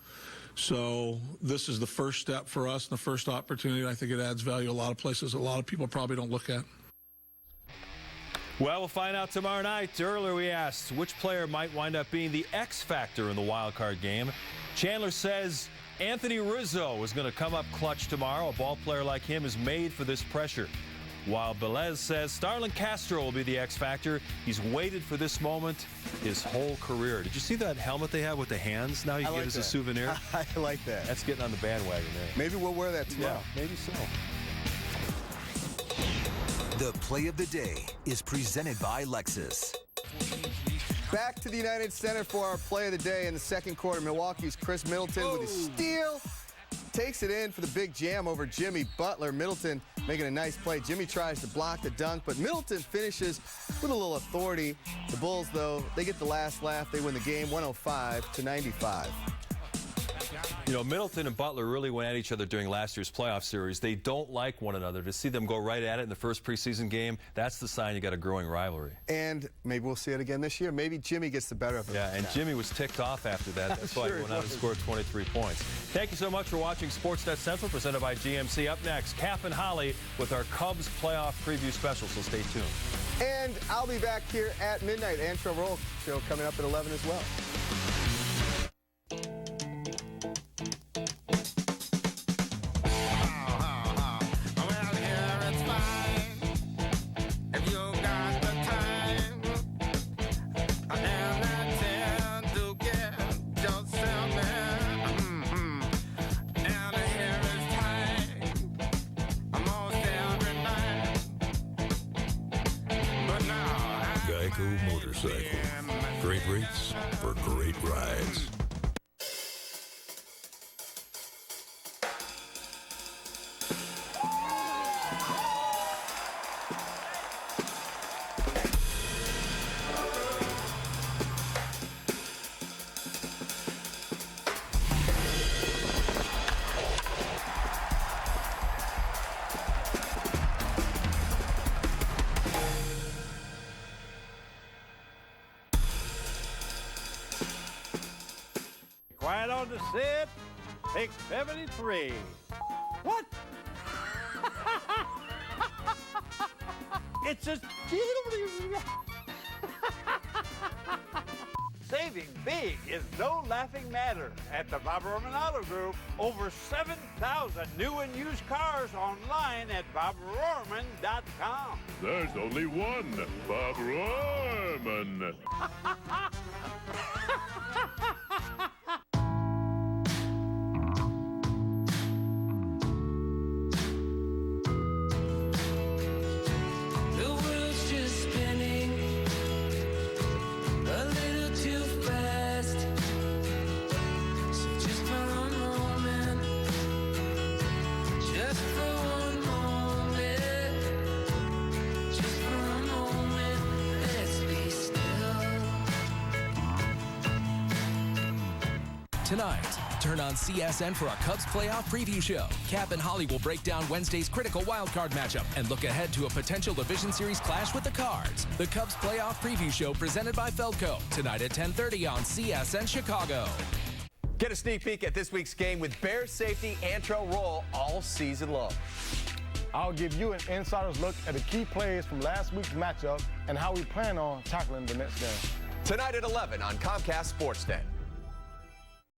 [SPEAKER 19] So this is the first step for us and the first opportunity. I think it adds value a lot of places a lot of people probably don't look at.
[SPEAKER 4] Well, we'll find out tomorrow night. Earlier we asked which player might wind up being the X factor in the wild card game. Chandler says Anthony Rizzo is going to come up clutch tomorrow. A ball player like him is made for this pressure. While Belez says Starlin Castro will be the X factor. He's waited for this moment his whole career. Did you see that helmet they have with the hands? Now you can get as a souvenir.
[SPEAKER 3] I like that.
[SPEAKER 4] That's getting on the bandwagon there.
[SPEAKER 3] Maybe we'll wear that tomorrow.
[SPEAKER 4] Yeah, maybe so.
[SPEAKER 24] The play of the day is presented by Lexus.
[SPEAKER 3] Back to the United Center for our play of the day in the second quarter. Milwaukee's Chris Middleton with his steal. Takes it in for the big jam over Jimmy Butler. Middleton making a nice play. Jimmy tries to block the dunk, but Middleton finishes with a little authority. The Bulls, though, they get the last laugh. They win the game 105-95.
[SPEAKER 4] You know, Middleton and Butler really went at each other during last year's playoff series. They don't like one another. To see them go right at it in the first preseason game, that's the sign you got a growing rivalry.
[SPEAKER 3] And maybe we'll see it again this year. Maybe Jimmy gets the better of him.
[SPEAKER 4] Yeah, and Jimmy was ticked off after that. That's why he went out and scored 23 points. Thank you so much for watching SportsNet Central, presented by GMC. Up next, Cap and Holly with our Cubs playoff preview special, so stay tuned.
[SPEAKER 3] And I'll be back here at midnight. Antro Roll show coming up at 11 as well.
[SPEAKER 23] Motorcycle. Great rates for great rides.
[SPEAKER 2] Quiet on the set. Take 73. What? It's a saving big is no laughing matter at the Bob Roman Auto Group. Over 7,000 new and used cars online at BobRorman.com.
[SPEAKER 15] There's only one Bob Roman.
[SPEAKER 1] Tonight, turn on CSN for our Cubs playoff preview show. Cap and Holly will break down Wednesday's critical wildcard matchup and look ahead to a potential Division Series clash with the Cards. The Cubs playoff preview show presented by Feldco. Tonight at 10:30 on CSN Chicago.
[SPEAKER 5] Get a sneak peek at this week's game with Bears safety Antro Roll all season long.
[SPEAKER 13] I'll give you an insider's look at the key plays from last week's matchup and how we plan on tackling the next game.
[SPEAKER 5] Tonight at 11 on Comcast SportsNet.